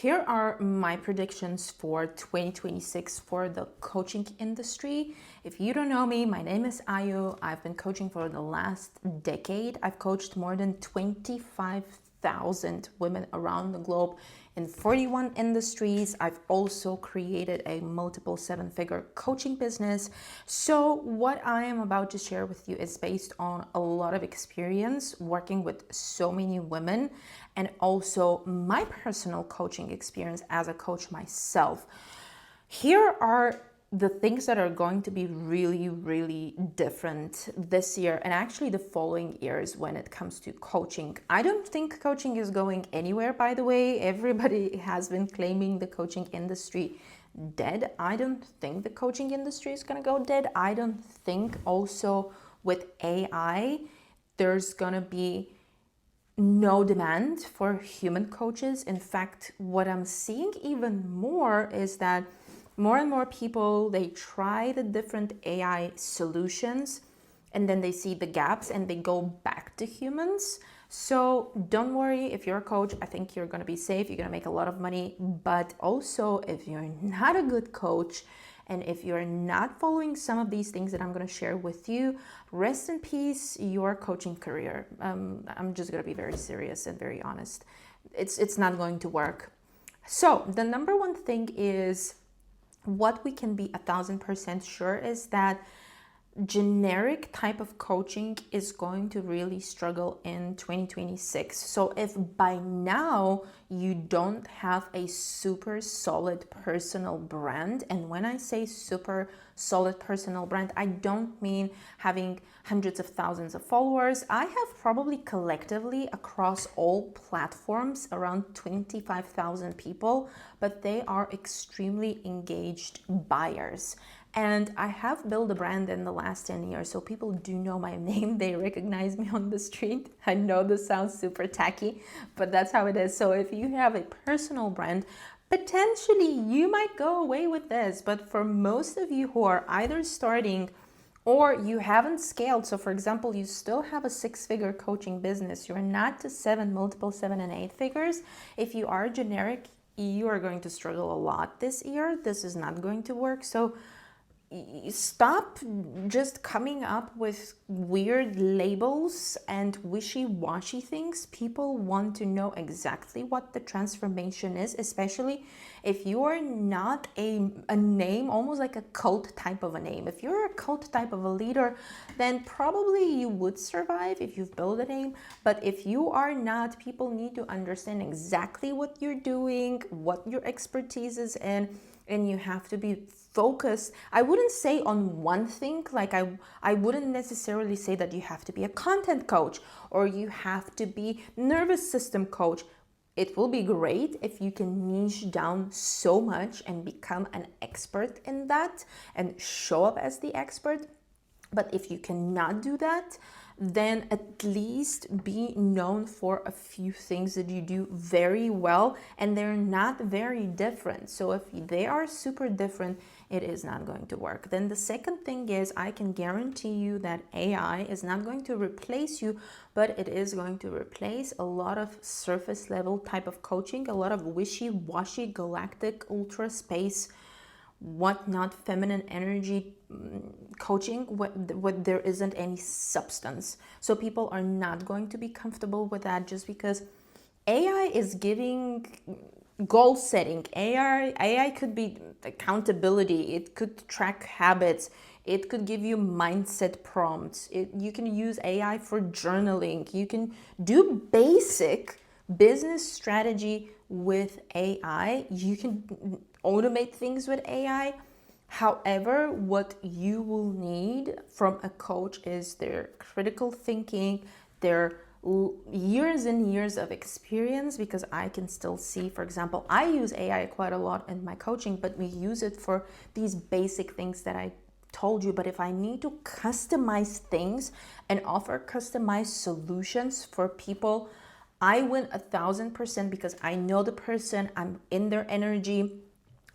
here are my predictions for 2026 for the coaching industry. If you don't know me, my name is Ayu. I've been coaching for the last decade. I've coached more than 25,000 women around the globe in 41 industries. I've also created a multiple seven-figure coaching business. So what I am about to share with you is based on a lot of experience working with so many women, and also my personal coaching experience as a coach myself. Here are the things that are going to be really, really different this year and actually the following years when it comes to coaching. I don't think coaching is going anywhere, by the way. Everybody has been claiming the coaching industry dead. I don't think the coaching industry is going to go dead. I don't think also with AI, there's going to be no demand for human coaches. In fact, what I'm seeing even more is that more and more people, they try the different AI solutions and then they see the gaps and they go back to humans. So don't worry, if you're a coach, I think you're going to be safe. You're going to make a lot of money. But also, if you're not a good coach and if you're not following some of these things that I'm going to share with you, rest in peace your coaching career. I'm just going to be very serious and very honest. It's not going to work. So the number one thing is, what we can be 1,000% sure is that generic type of coaching is going to really struggle in 2026. So if by now you don't have a super solid personal brand, and when I say super solid personal brand, I don't mean having hundreds of thousands of followers. I have probably collectively across all platforms around 25,000 people, but they are extremely engaged buyers. And I have built a brand in the last 10 years, so people do know my name. They recognize me on the street. I know this sounds super tacky, but that's how it is. So if you have a personal brand, potentially you might go away with this. But for most of you who are either starting or you haven't scaled, so for example, you still have a six-figure coaching business, you're not to multiple seven and eight figures. If you are generic, you are going to struggle a lot this year. This is not going to work. So stop just coming up with weird labels and wishy-washy things. People want to know exactly what the transformation is, especially if you are not a name, almost like a cult type of a name. If you're a cult type of a leader, then probably you would survive if you've built a name. But if you are not, people need to understand exactly what you're doing, what your expertise is in, and you have to be focused. I wouldn't say on one thing. Like I wouldn't necessarily say that you have to be a content coach or you have to be nervous system coach. It will be great if you can niche down so much and become an expert in that and show up as the expert. But if you cannot do that, then at least be known for a few things that you do very well, and they're not very different. So if they are super different, it is not going to work. Then the second thing is, I can guarantee you that AI is not going to replace you, but it is going to replace a lot of surface level type of coaching, a lot of wishy-washy, galactic, ultra space, whatnot, feminine energy coaching, what there isn't any substance. So people are not going to be comfortable with that, just because AI is giving goal setting. AI could be accountability. It could track habits. It could give you mindset prompts. You can use AI for journaling. You can do basic business strategy with AI. You can automate things with AI. However, what you will need from a coach is their critical thinking, their years and years of experience, because I can still see, for example, I use AI quite a lot in my coaching, but we use it for these basic things that I told you. But if I need to customize things and offer customized solutions for people, I win 1,000% because I know the person, I'm in their energy.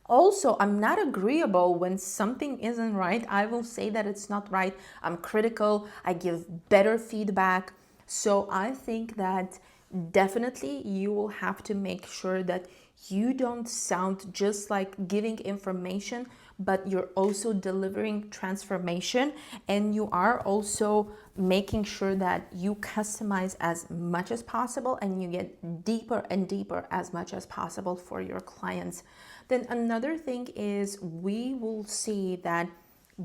Also, I'm not agreeable when something isn't right. I will say that it's not right. I'm critical. I give better feedback. So I think that definitely you will have to make sure that you don't sound just like giving information, but you're also delivering transformation, and you are also making sure that you customize as much as possible and you get deeper and deeper as much as possible for your clients. Then another thing is we will see that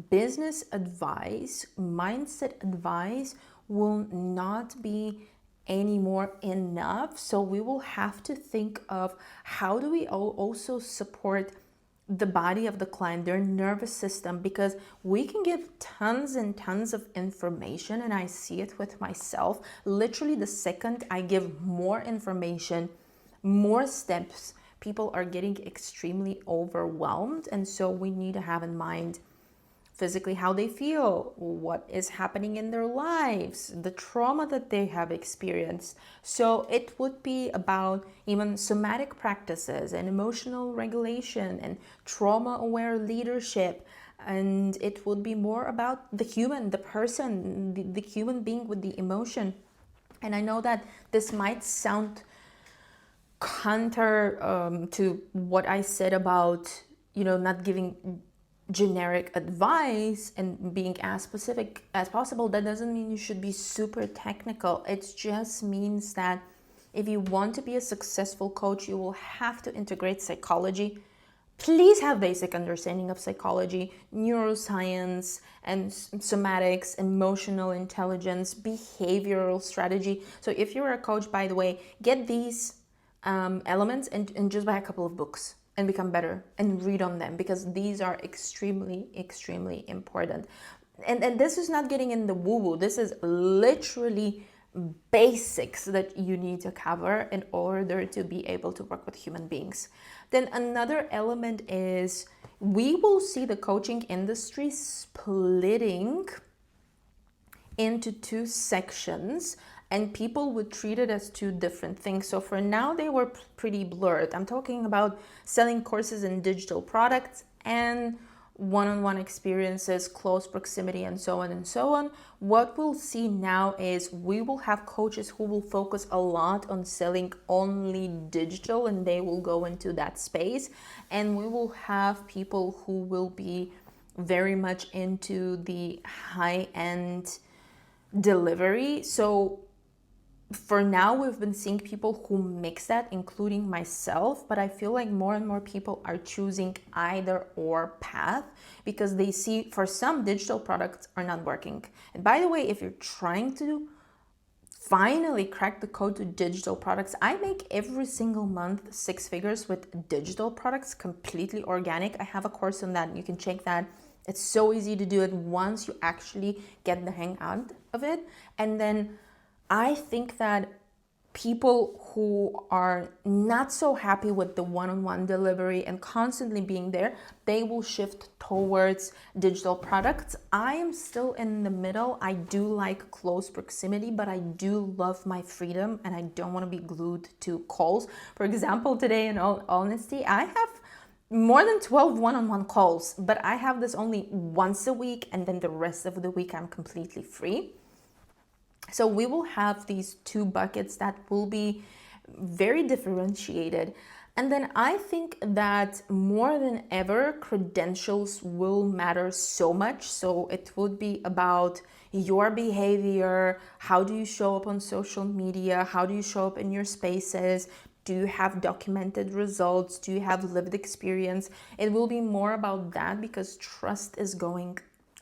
business advice, mindset advice will not be anymore enough. So we will have to think of how do we also support the body of the client, their nervous system, because we can give tons and tons of information, and I see it with myself. Literally, the second I give more information, more steps, people are getting extremely overwhelmed. And so we need to have in mind physically how they feel, what is happening in their lives, the trauma that they have experienced. So it would be about even somatic practices and emotional regulation and trauma-aware leadership. And it would be more about the human, the person, the human being with the emotion. And I know that this might sound counter to what I said about, not giving generic advice and being as specific as possible. That doesn't mean you should be super technical. It just means that if you want to be a successful coach, you will have to integrate psychology. Please have basic understanding of psychology, neuroscience, and somatics, emotional intelligence, behavioral strategy. So if you're a coach, by the way, get these elements and just buy a couple of books and become better and read on them, because these are extremely, extremely important. And this is not getting in the woo-woo. This is literally basics that you need to cover in order to be able to work with human beings. Then another element is we will see the coaching industry splitting into two sections, and people would treat it as two different things. So for now, they were pretty blurred. I'm talking about selling courses and digital products and one-on-one experiences, close proximity, and so on and so on. What we'll see now is we will have coaches who will focus a lot on selling only digital, and they will go into that space. And we will have people who will be very much into the high-end delivery. So for now, we've been seeing people who mix that, including myself, but I feel like more and more people are choosing either or path, because they see for some digital products are not working. And by the way, if you're trying to finally crack the code to digital products, I make every single month 6 figures with digital products, completely organic. I have a course on that. You can check that. It's so easy to do it once you actually get the hang out of it. And then I think that people who are not so happy with the one-on-one delivery and constantly being there, they will shift towards digital products. I am still in the middle. I do like close proximity, but I do love my freedom and I don't want to be glued to calls. For example, today, in all honesty, I have more than 12 one-on-one calls, but I have this only once a week, and then the rest of the week I'm completely free. So we will have these two buckets that will be very differentiated. And then I think that more than ever, credentials will matter so much. So it would be about your behavior. How do you show up on social media? How do you show up in your spaces? Do you have documented results? Do you have lived experience? It will be more about that, because trust is going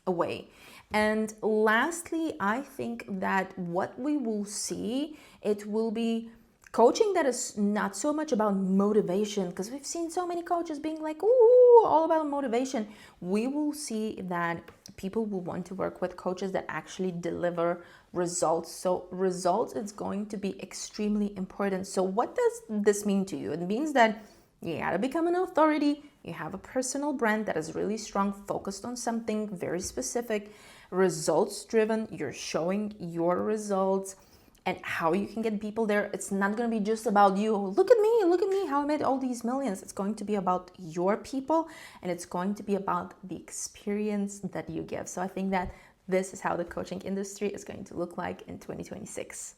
away. And lastly, I think that what we will see, it will be coaching that is not so much about motivation, because we've seen so many coaches being like, ooh, all about motivation. We will see that people will want to work with coaches that actually deliver results. So results is going to be extremely important. So what does this mean to you? It means that you gotta become an authority. You have a personal brand that is really strong, focused on something very specific, results driven. You're showing your results and how you can get people there. It's not going to be just about you. Look at me, how I made all these millions. It's going to be about your people, and it's going to be about the experience that you give. So I think that this is how the coaching industry is going to look like in 2026.